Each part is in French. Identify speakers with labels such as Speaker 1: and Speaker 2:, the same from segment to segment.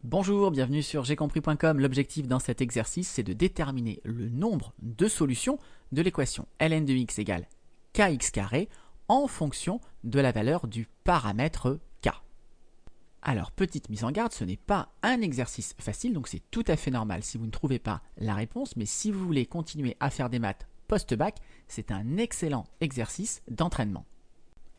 Speaker 1: Bonjour, bienvenue sur jcompris.com. L'objectif dans cet exercice, c'est de déterminer le nombre de solutions de l'équation ln de x égale kx carré en fonction de la valeur du paramètre k. Alors, petite mise en garde, ce n'est pas un exercice facile, donc c'est tout à fait normal si vous ne trouvez pas la réponse, mais si vous voulez continuer à faire des maths post-bac, c'est un excellent exercice d'entraînement.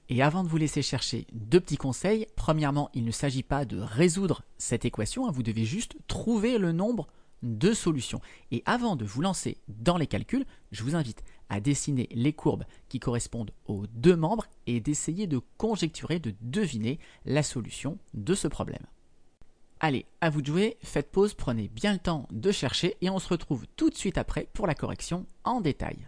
Speaker 1: Et avant de vous laisser chercher, deux petits conseils. Premièrement, il ne s'agit pas de résoudre cette équation, vous devez juste trouver le nombre de solutions. Et avant de vous lancer dans les calculs, je vous invite à dessiner les courbes qui correspondent aux deux membres et d'essayer de conjecturer, de deviner la solution de ce problème. Allez, à vous de jouer, faites pause, prenez bien le temps de chercher et on se retrouve tout de suite après pour la correction en détail.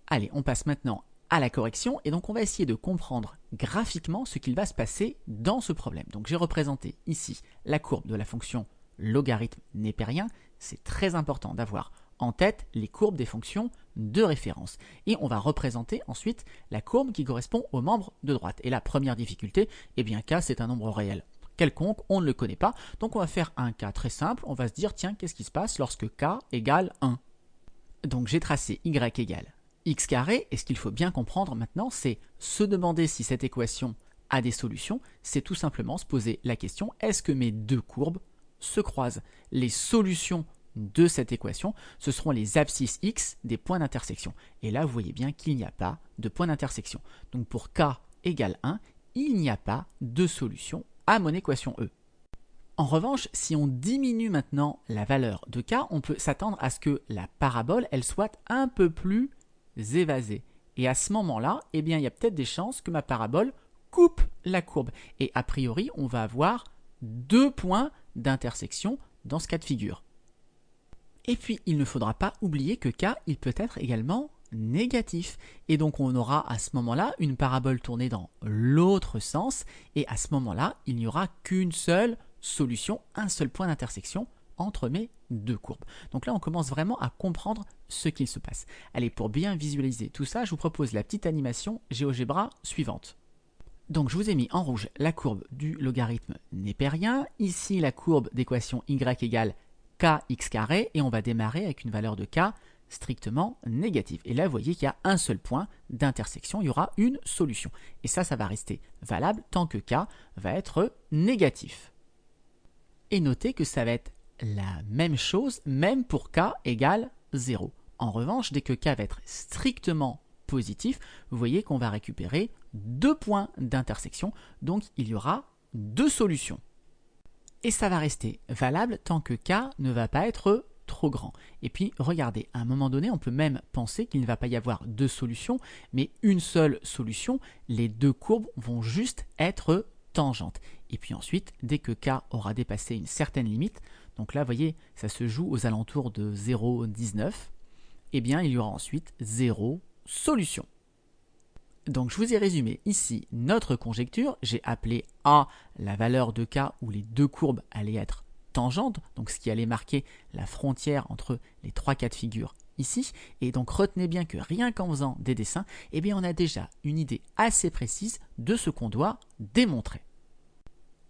Speaker 1: Allez, on passe maintenant à la correction et donc on va essayer de comprendre graphiquement ce qu'il va se passer dans ce problème. Donc j'ai représenté ici la courbe de la fonction logarithme népérien. C'est très important d'avoir en tête les courbes des fonctions de référence. Et on va représenter ensuite la courbe qui correspond au membre de droite. Et la première difficulté, eh bien k c'est un nombre réel quelconque, on ne le connaît pas. Donc on va faire un cas très simple, on va se dire tiens qu'est-ce qui se passe lorsque k égale 1. Donc j'ai tracé y égale x carré, et ce qu'il faut bien comprendre maintenant, c'est se demander si cette équation a des solutions, c'est tout simplement se poser la question, est-ce que mes deux courbes se croisent? Les solutions de cette équation, ce seront les abscisses x des points d'intersection. Et là, vous voyez bien qu'il n'y a pas de point d'intersection. Donc pour k égale 1, il n'y a pas de solution à mon équation E. En revanche, si on diminue maintenant la valeur de k, on peut s'attendre à ce que la parabole, elle soit un peu plus évasé. Et à ce moment-là, eh bien, il y a peut-être des chances que ma parabole coupe la courbe. Et a priori, on va avoir deux points d'intersection dans ce cas de figure. Et puis, il ne faudra pas oublier que k, il peut être également négatif. Et donc, on aura à ce moment-là une parabole tournée dans l'autre sens. Et à ce moment-là, il n'y aura qu'une seule solution, un seul point d'intersection entre mes deux courbes. Donc là, on commence vraiment à comprendre ce qu'il se passe. Allez, pour bien visualiser tout ça, je vous propose la petite animation GeoGebra suivante. Donc je vous ai mis en rouge la courbe du logarithme népérien, ici la courbe d'équation y égale kx carré, et on va démarrer avec une valeur de k strictement négative. Et là, vous voyez qu'il y a un seul point d'intersection, il y aura une solution. Et ça va rester valable tant que k va être négatif. Et notez que ça va être la même chose, même pour k égale 0. En revanche, dès que k va être strictement positif, vous voyez qu'on va récupérer deux points d'intersection, donc il y aura deux solutions. Et ça va rester valable tant que k ne va pas être trop grand. Et puis, regardez, à un moment donné, on peut même penser qu'il ne va pas y avoir deux solutions, mais une seule solution. Les deux courbes vont juste être tangentes. Et puis ensuite, dès que k aura dépassé une certaine limite, donc là, vous voyez, ça se joue aux alentours de 0,19, eh bien, il y aura ensuite 0 solution. Donc, je vous ai résumé ici notre conjecture. J'ai appelé A la valeur de k où les deux courbes allaient être tangentes, donc ce qui allait marquer la frontière entre les trois cas de figure ici. Et donc, retenez bien que rien qu'en faisant des dessins, eh bien, on a déjà une idée assez précise de ce qu'on doit démontrer.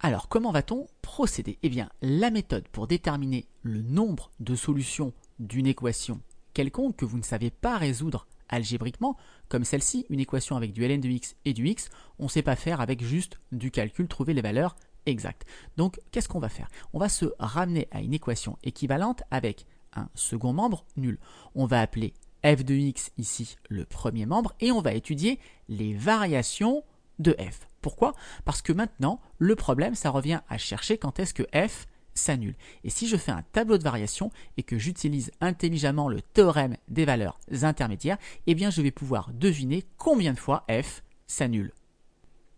Speaker 1: Alors, comment va-t-on procéder? Eh bien, la méthode pour déterminer le nombre de solutions d'une équation quelconque que vous ne savez pas résoudre algébriquement, comme celle-ci, une équation avec du ln de x et du x, on ne sait pas faire avec juste du calcul, trouver les valeurs exactes. Donc, qu'est-ce qu'on va faire? On va se ramener à une équation équivalente avec un second membre nul. On va appeler f de x ici le premier membre et on va étudier les variations de f. Pourquoi? Parce que maintenant, le problème, ça revient à chercher quand est-ce que f s'annule. Et si je fais un tableau de variation et que j'utilise intelligemment le théorème des valeurs intermédiaires, eh bien je vais pouvoir deviner combien de fois f s'annule.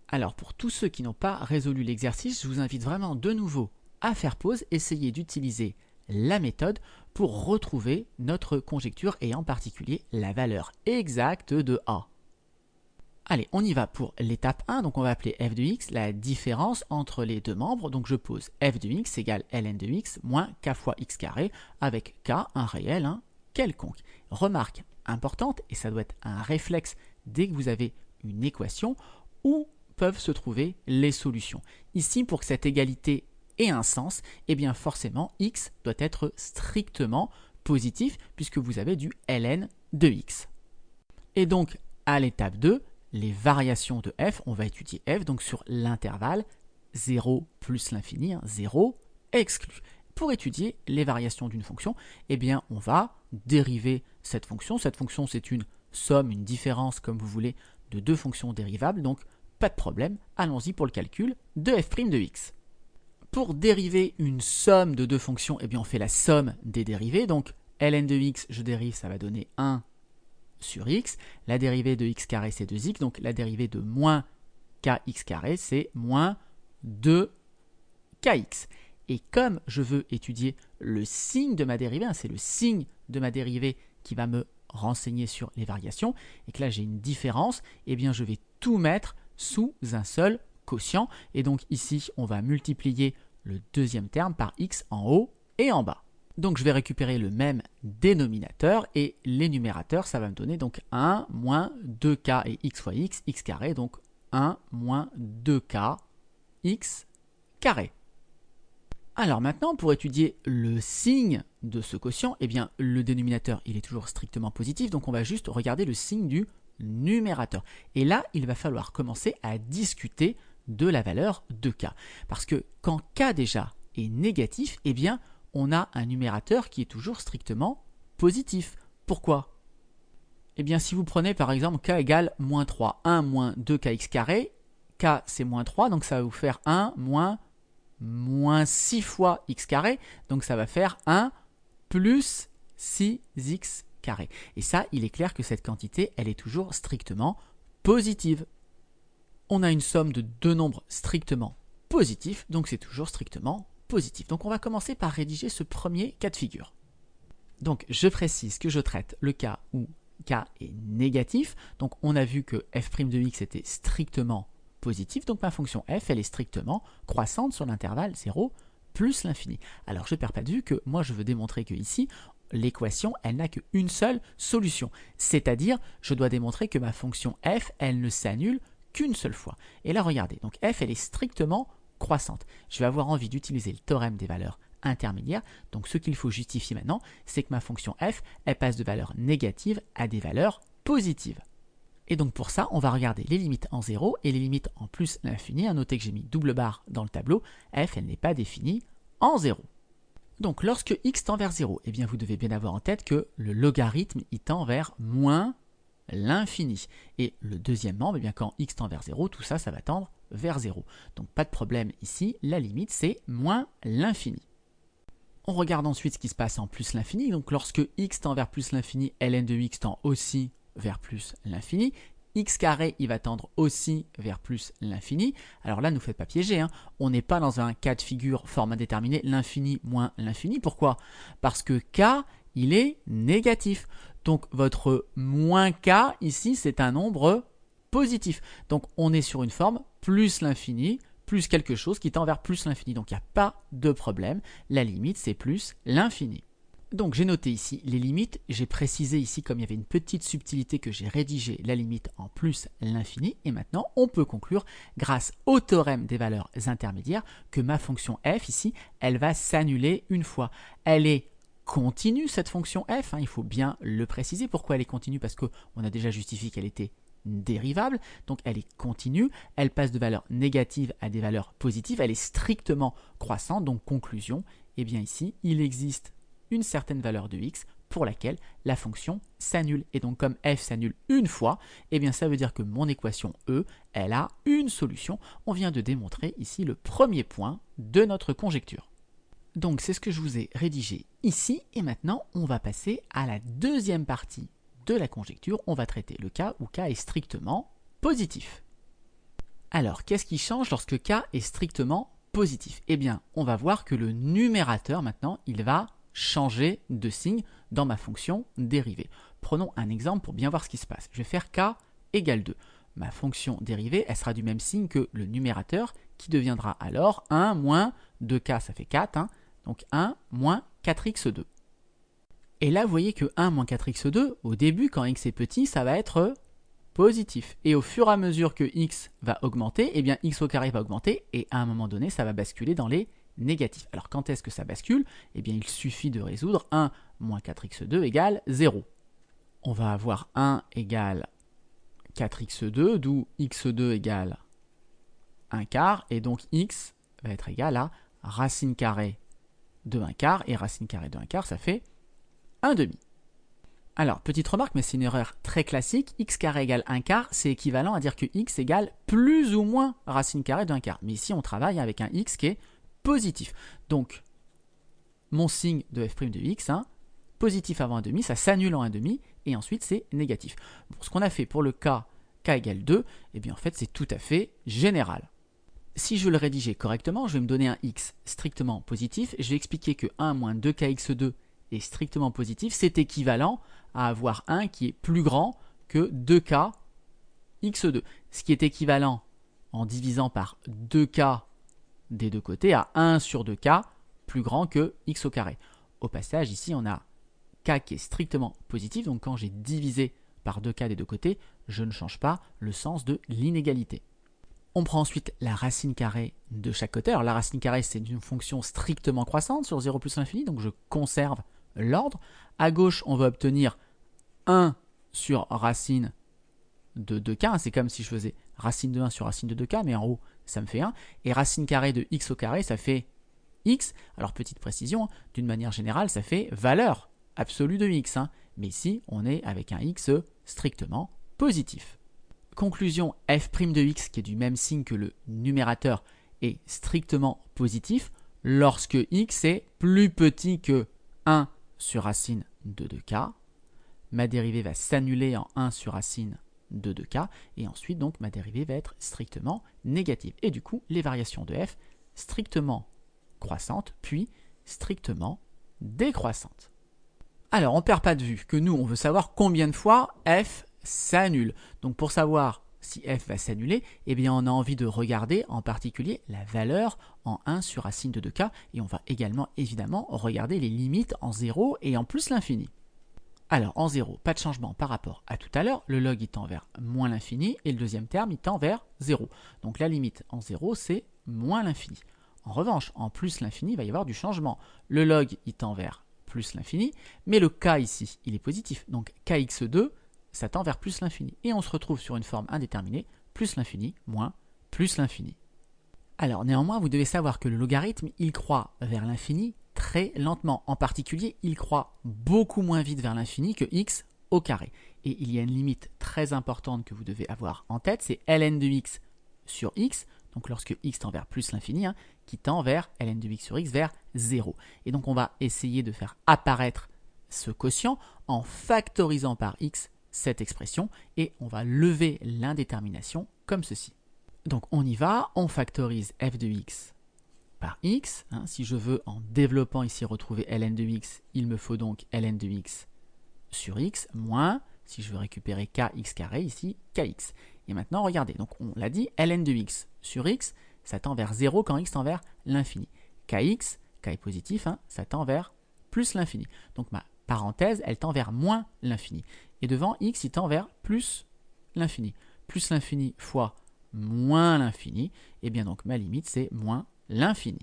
Speaker 1: Alors pour tous ceux qui n'ont pas résolu l'exercice, je vous invite vraiment de nouveau à faire pause, essayer d'utiliser la méthode pour retrouver notre conjecture et en particulier la valeur exacte de A. Allez, on y va pour l'étape 1, donc on va appeler f de x la différence entre les deux membres. Donc je pose f de x égale ln de x moins k fois x carré avec k, un réel, quelconque. Remarque importante, et ça doit être un réflexe dès que vous avez une équation, où peuvent se trouver les solutions. Ici, pour que cette égalité et un sens, eh bien forcément x doit être strictement positif puisque vous avez du ln de x. Et donc à l'étape 2, les variations de f, on va étudier f donc sur l'intervalle 0 plus l'infini, 0 exclu. Pour étudier les variations d'une fonction, eh bien on va dériver cette fonction. Cette fonction c'est une somme, une différence comme vous voulez de deux fonctions dérivables, donc pas de problème, allons-y pour le calcul de f' de x. Pour dériver une somme de deux fonctions, eh bien on fait la somme des dérivées, donc ln de x, je dérive, ça va donner 1 sur x, la dérivée de x carré c'est 2x, donc la dérivée de moins kx carré c'est moins 2kx. Et comme je veux étudier le signe de ma dérivée, c'est le signe de ma dérivée qui va me renseigner sur les variations, et que là j'ai une différence, eh bien je vais tout mettre sous un seul quotient. Et donc ici, on va multiplier le deuxième terme par x en haut et en bas. Donc je vais récupérer le même dénominateur et les numérateurs, ça va me donner donc 1 moins 2k et x fois x, x carré, donc 1 moins 2k x carré. Alors maintenant, pour étudier le signe de ce quotient, eh bien le dénominateur il est toujours strictement positif, donc on va juste regarder le signe du numérateur. Et là, il va falloir commencer à discuter de la valeur de k. Parce que quand k déjà est négatif, eh bien on a un numérateur qui est toujours strictement positif. Pourquoi? Eh bien si vous prenez par exemple k égale moins 3, 1 moins 2kx carré, k c'est moins 3, donc ça va vous faire 1 moins 6 fois x carré, donc ça va faire 1 plus 6x carré. Et ça, il est clair que cette quantité, elle est toujours strictement positive. On a une somme de deux nombres strictement positifs, donc c'est toujours strictement positif. Donc on va commencer par rédiger ce premier cas de figure. Donc je précise que je traite le cas où k est négatif, donc on a vu que f' de x était strictement positif, donc ma fonction f, elle est strictement croissante sur l'intervalle 0 plus l'infini. Alors je ne perds pas de vue que moi je veux démontrer que ici, l'équation, elle n'a qu'une seule solution. C'est-à-dire, je dois démontrer que ma fonction f, elle ne s'annule qu'une seule fois. Et là, regardez, donc f, elle est strictement croissante. Je vais avoir envie d'utiliser le théorème des valeurs intermédiaires. Donc ce qu'il faut justifier maintenant, c'est que ma fonction f, elle passe de valeurs négatives à des valeurs positives. Et donc pour ça, on va regarder les limites en 0 et les limites en plus l'infini. À noter que j'ai mis double barre dans le tableau, f, elle n'est pas définie en 0. Donc lorsque x tend vers 0, eh bien vous devez bien avoir en tête que le logarithme il tend vers moins l'infini. Et le deuxième membre, eh bien quand x tend vers 0, tout ça, ça va tendre vers 0. Donc pas de problème ici, la limite c'est moins l'infini. On regarde ensuite ce qui se passe en plus l'infini. Donc lorsque x tend vers plus l'infini, ln de x tend aussi vers plus l'infini. X carré, il va tendre aussi vers plus l'infini. Alors là, ne vous faites pas piéger, hein. On n'est pas dans un cas de figure forme indéterminée, l'infini moins l'infini. Pourquoi? Parce que k, il est négatif. Donc votre moins k, ici, c'est un nombre positif. Donc on est sur une forme plus l'infini, plus quelque chose qui tend vers plus l'infini. Donc il n'y a pas de problème. La limite, c'est plus l'infini. Donc j'ai noté ici les limites, j'ai précisé ici comme il y avait une petite subtilité que j'ai rédigé la limite en plus l'infini et maintenant on peut conclure grâce au théorème des valeurs intermédiaires que ma fonction f ici, elle va s'annuler une fois. Elle est continue cette fonction f, hein, il faut bien le préciser. Pourquoi elle est continue? Parce qu'on a déjà justifié qu'elle était dérivable, donc elle est continue, elle passe de valeurs négatives à des valeurs positives, elle est strictement croissante, donc conclusion, et bien ici il existe une certaine valeur de x pour laquelle la fonction s'annule. Et donc comme f s'annule une fois, eh bien ça veut dire que mon équation E, elle a une solution. On vient de démontrer ici le premier point de notre conjecture. Donc c'est ce que je vous ai rédigé ici. Et maintenant, on va passer à la deuxième partie de la conjecture. On va traiter le cas où k est strictement positif. Alors, qu'est-ce qui change lorsque k est strictement positif? Eh bien, on va voir que le numérateur, maintenant, il va changer de signe dans ma fonction dérivée. Prenons un exemple pour bien voir ce qui se passe. Je vais faire k égale 2. Ma fonction dérivée, elle sera du même signe que le numérateur qui deviendra alors 1 moins 2k, ça fait 4, hein, donc 1 moins 4x2. Et là, vous voyez que 1 moins 4x2, au début, quand x est petit, ça va être positif. Et au fur et à mesure que x va augmenter, eh bien x au carré va augmenter et à un moment donné, ça va basculer dans les négatif. Alors quand est-ce que ça bascule? Eh bien il suffit de résoudre 1 moins 4x2 égale 0. On va avoir 1 égale 4x2, d'où x2 égale 1 quart, et donc x va être égal à racine carrée de 1 quart, et racine carrée de 1 quart, ça fait 1 demi. Alors, petite remarque, mais c'est une erreur très classique, x carré égale 1 quart, c'est équivalent à dire que x égale plus ou moins racine carrée de 1 quart. Mais ici, on travaille avec un x qui est positif. Donc, mon signe de f' de x, positif avant 1 demi, ça s'annule en 1 demi, et ensuite c'est négatif. Bon, ce qu'on a fait pour le cas k égale 2, eh bien en fait c'est tout à fait général. Si je veux le rédiger correctement, je vais me donner un x strictement positif, et je vais expliquer que 1 moins 2kx2 est strictement positif, c'est équivalent à avoir 1 qui est plus grand que 2k x2, ce qui est équivalent en divisant par 2k des deux côtés à 1 sur 2k plus grand que x au carré. Au passage, ici on a k qui est strictement positif, donc quand j'ai divisé par 2k des deux côtés, je ne change pas le sens de l'inégalité. On prend ensuite la racine carrée de chaque côté. Alors la racine carrée, c'est une fonction strictement croissante sur 0 plus l'infini, donc je conserve l'ordre. À gauche, on va obtenir 1 sur racine de 2k, c'est comme si je faisais racine de 1 sur racine de 2k, mais en haut, ça me fait 1. Et racine carrée de x au carré, ça fait x. Alors petite précision, d'une manière générale, ça fait valeur absolue de x. Mais ici, on est avec un x strictement positif. Conclusion, f' de x, qui est du même signe que le numérateur, est strictement positif lorsque x est plus petit que 1 sur racine de 2k. Ma dérivée va s'annuler en 1 sur racine de 2k, et ensuite donc ma dérivée va être strictement négative. Et du coup, les variations de f strictement croissantes, puis strictement décroissantes. Alors, on ne perd pas de vue que nous, on veut savoir combien de fois f s'annule. Donc pour savoir si f va s'annuler, eh bien on a envie de regarder en particulier la valeur en 1 sur racine de 2k, et on va également évidemment regarder les limites en 0 et en plus l'infini. Alors en 0, pas de changement par rapport à tout à l'heure, le log il tend vers moins l'infini et le deuxième terme il tend vers 0. Donc la limite en 0 c'est moins l'infini. En revanche, en plus l'infini, il va y avoir du changement. Le log il tend vers plus l'infini, mais le k ici il est positif, donc kx2 ça tend vers plus l'infini. Et on se retrouve sur une forme indéterminée, plus l'infini, moins plus l'infini. Alors néanmoins, vous devez savoir que le logarithme, il croît vers l'infini très lentement. En particulier, il croît beaucoup moins vite vers l'infini que x au carré. Et il y a une limite très importante que vous devez avoir en tête, c'est ln de x sur x, donc lorsque x tend vers plus l'infini, qui tend vers ln de x sur x vers 0. Et donc on va essayer de faire apparaître ce quotient en factorisant par x cette expression, et on va lever l'indétermination comme ceci. Donc on y va, on factorise f de x par x. Si je veux, en développant ici, retrouver ln de x, il me faut donc ln de x sur x, moins, si je veux récupérer kx carré, ici, kx. Et maintenant, regardez, donc on l'a dit, ln de x sur x, ça tend vers 0 quand x tend vers l'infini. Kx, k est positif, ça tend vers plus l'infini. Donc ma parenthèse, elle tend vers moins l'infini. Et devant, x, il tend vers plus l'infini. Plus l'infini fois moins l'infini, et bien donc ma limite, c'est moins l'infini.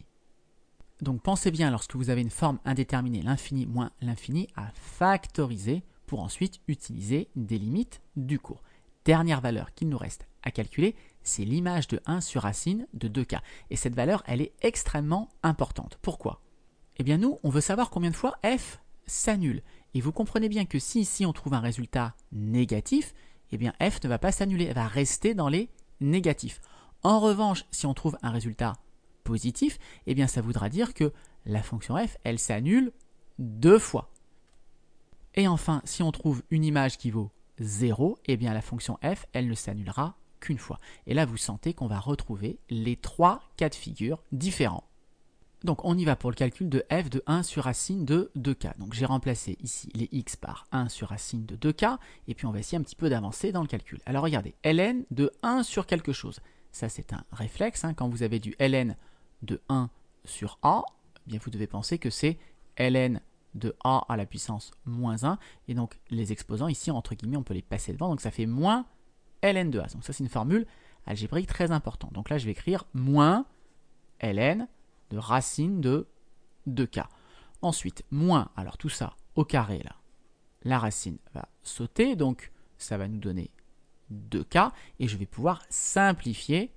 Speaker 1: Donc pensez bien, lorsque vous avez une forme indéterminée, l'infini moins l'infini, à factoriser pour ensuite utiliser des limites du cours. Dernière valeur qu'il nous reste à calculer, c'est l'image de 1 sur racine de 2k. Et cette valeur, elle est extrêmement importante. Pourquoi? Eh bien nous, on veut savoir combien de fois f s'annule. Et vous comprenez bien que si ici on trouve un résultat négatif, eh bien f ne va pas s'annuler, elle va rester dans les négatifs. En revanche, si on trouve un résultat positif, eh bien ça voudra dire que la fonction f, elle s'annule 2 fois. Et enfin, si on trouve une image qui vaut 0, eh bien la fonction f, elle ne s'annulera qu'une fois. Et là, vous sentez qu'on va retrouver les 3 cas de figure différents. Donc on y va pour le calcul de f de 1 sur racine de 2k. Donc j'ai remplacé ici les x par 1 sur racine de 2k, et puis on va essayer un petit peu d'avancer dans le calcul. Alors regardez, ln de 1 sur quelque chose. Ça c'est un réflexe, quand vous avez du ln de 1 sur a, eh bien vous devez penser que c'est ln de a à la puissance moins 1, et donc les exposants ici, entre guillemets, on peut les passer devant, donc ça fait moins ln de a. Donc ça c'est une formule algébrique très importante. Donc là je vais écrire moins ln de racine de 2k. Ensuite, moins, alors tout ça au carré là, la racine va sauter, donc ça va nous donner 2k, et je vais pouvoir simplifier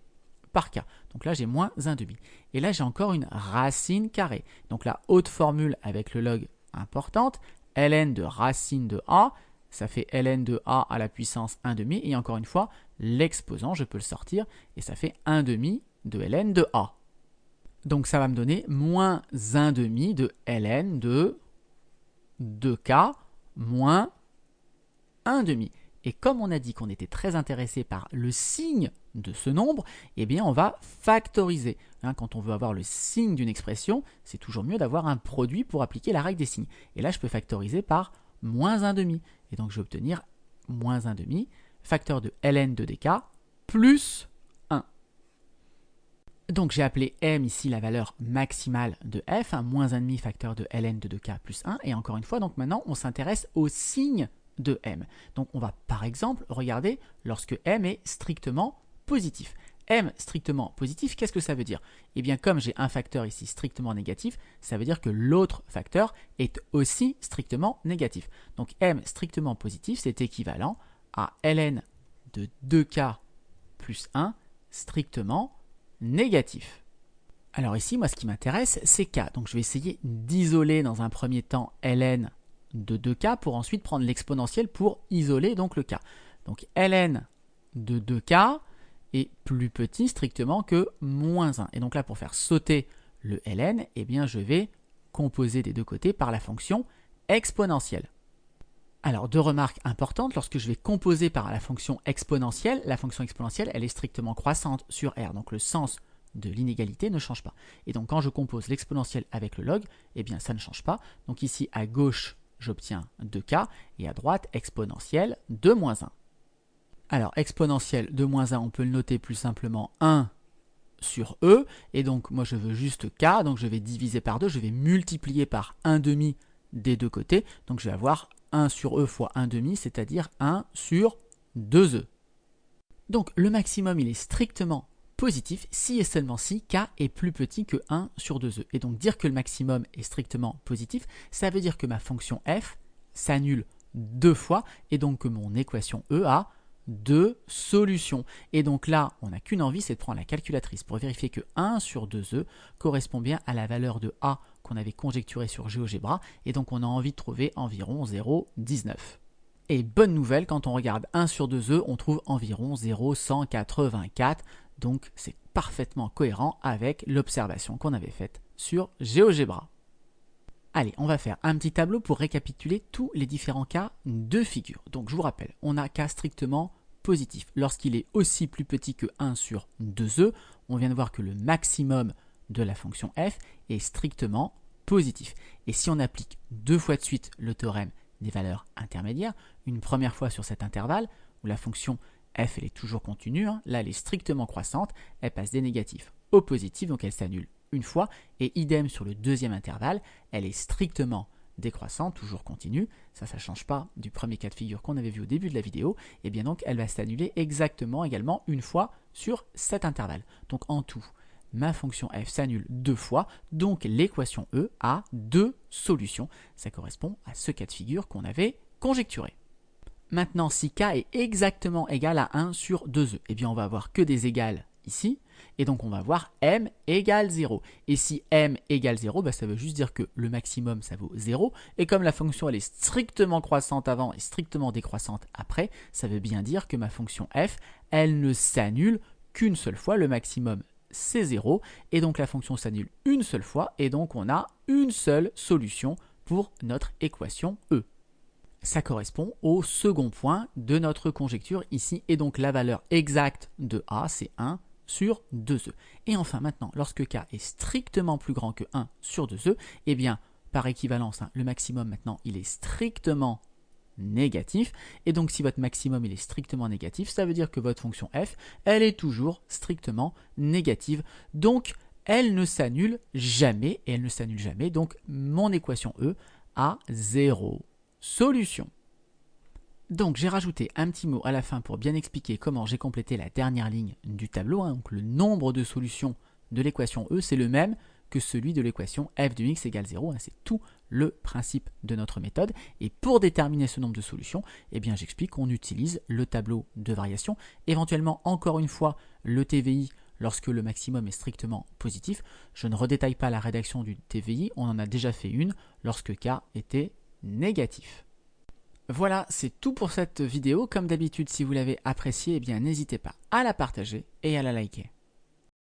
Speaker 1: par k. Donc là, j'ai moins 1/2. Et là, j'ai encore une racine carrée. Donc la haute formule avec le log importante, ln de racine de a, ça fait ln de a à la puissance 1/2. Et encore une fois, l'exposant, je peux le sortir, et ça fait 1/2 de ln de a. Donc ça va me donner moins 1/2 de ln de 2k moins 1/2. Et comme on a dit qu'on était très intéressé par le signe de ce nombre, eh bien on va factoriser. Quand on veut avoir le signe d'une expression, c'est toujours mieux d'avoir un produit pour appliquer la règle des signes. Et là, je peux factoriser par moins 1/2. Et donc, je vais obtenir moins 1/2, facteur de ln de dk, plus 1. Donc, j'ai appelé m ici la valeur maximale de f, moins 1/2 facteur de ln de 2k plus 1. Et encore une fois, donc maintenant, on s'intéresse au signe de m. Donc on va par exemple regarder lorsque m est strictement positif. M strictement positif, qu'est-ce que ça veut dire? Eh bien comme j'ai un facteur ici strictement négatif, ça veut dire que l'autre facteur est aussi strictement négatif. Donc m strictement positif, c'est équivalent à ln de 2k plus 1 strictement négatif. Alors ici, moi ce qui m'intéresse, c'est k. Donc je vais essayer d'isoler dans un premier temps ln de 2k pour ensuite prendre l'exponentielle pour isoler donc le k. Donc ln de 2k est plus petit strictement que moins 1. Et donc là, pour faire sauter le ln, eh bien, je vais composer des deux côtés par la fonction exponentielle. Alors, deux remarques importantes. Lorsque je vais composer par la fonction exponentielle, elle est strictement croissante sur r. Donc le sens de l'inégalité ne change pas. Et donc quand je compose l'exponentielle avec le log, eh bien ça ne change pas. Donc ici à gauche, j'obtiens 2k et à droite, exponentielle de moins 1. Alors, exponentielle de moins 1, on peut le noter plus simplement 1 sur e. Et donc, moi, je veux juste k. Donc, je vais diviser par 2. Je vais multiplier par 1/2 des deux côtés. Donc, je vais avoir 1 sur e fois 1/2, c'est-à-dire 1 sur 2e. Donc, le maximum, il est strictement positif si et seulement si k est plus petit que 1 sur 2e. Et donc dire que le maximum est strictement positif, ça veut dire que ma fonction f s'annule deux fois et donc que mon équation e a deux solutions. Et donc là, on n'a qu'une envie, c'est de prendre la calculatrice pour vérifier que 1 sur 2e correspond bien à la valeur de a qu'on avait conjecturée sur GeoGebra. Et donc on a envie de trouver environ 0,19. Et bonne nouvelle, quand on regarde 1 sur 2e, on trouve environ 0,184. Donc c'est parfaitement cohérent avec l'observation qu'on avait faite sur GeoGebra. Allez, on va faire un petit tableau pour récapituler tous les différents cas de figure. Donc je vous rappelle, on a cas strictement positif. Lorsqu'il est aussi plus petit que 1 sur 2e, on vient de voir que le maximum de la fonction f est strictement positif. Et si on applique deux fois de suite le théorème des valeurs intermédiaires, une première fois sur cet intervalle où la fonction f elle est toujours continue, là elle est strictement croissante, elle passe des négatifs au positif, donc elle s'annule une fois, et idem sur le deuxième intervalle, elle est strictement décroissante, toujours continue, ça ne change pas du premier cas de figure qu'on avait vu au début de la vidéo, et bien donc elle va s'annuler exactement également une fois sur cet intervalle. Donc en tout, ma fonction f s'annule deux fois, donc l'équation E a deux solutions, ça correspond à ce cas de figure qu'on avait conjecturé. Maintenant, si k est exactement égal à 1 sur 2e, eh bien on va avoir que des égales ici, et donc on va avoir m égale 0. Et si m égale 0, ça veut juste dire que le maximum ça vaut 0, et comme la fonction elle est strictement croissante avant et strictement décroissante après, ça veut bien dire que ma fonction f, elle ne s'annule qu'une seule fois, le maximum c'est 0, et donc la fonction s'annule une seule fois, et donc on a une seule solution pour notre équation E. Ça correspond au second point de notre conjecture ici, et donc la valeur exacte de A, c'est 1 sur 2e. Et enfin maintenant, lorsque k est strictement plus grand que 1 sur 2e, eh bien par équivalence, le maximum maintenant il est strictement négatif, et donc si votre maximum il est strictement négatif, ça veut dire que votre fonction f, elle est toujours strictement négative, donc elle ne s'annule jamais, et elle ne s'annule jamais, donc mon équation E a 0 solution. Donc j'ai rajouté un petit mot à la fin pour bien expliquer comment j'ai complété la dernière ligne du tableau. Donc le nombre de solutions de l'équation E, c'est le même que celui de l'équation f de x égale 0. C'est tout le principe de notre méthode. Et pour déterminer ce nombre de solutions, eh bien j'explique qu'on utilise le tableau de variation, éventuellement encore une fois le TVI lorsque le maximum est strictement positif. Je ne redétaille pas la rédaction du TVI, on en a déjà fait une lorsque K était négatif. Voilà, c'est tout pour cette vidéo. Comme d'habitude, si vous l'avez appréciée, eh bien n'hésitez pas à la partager et à la liker.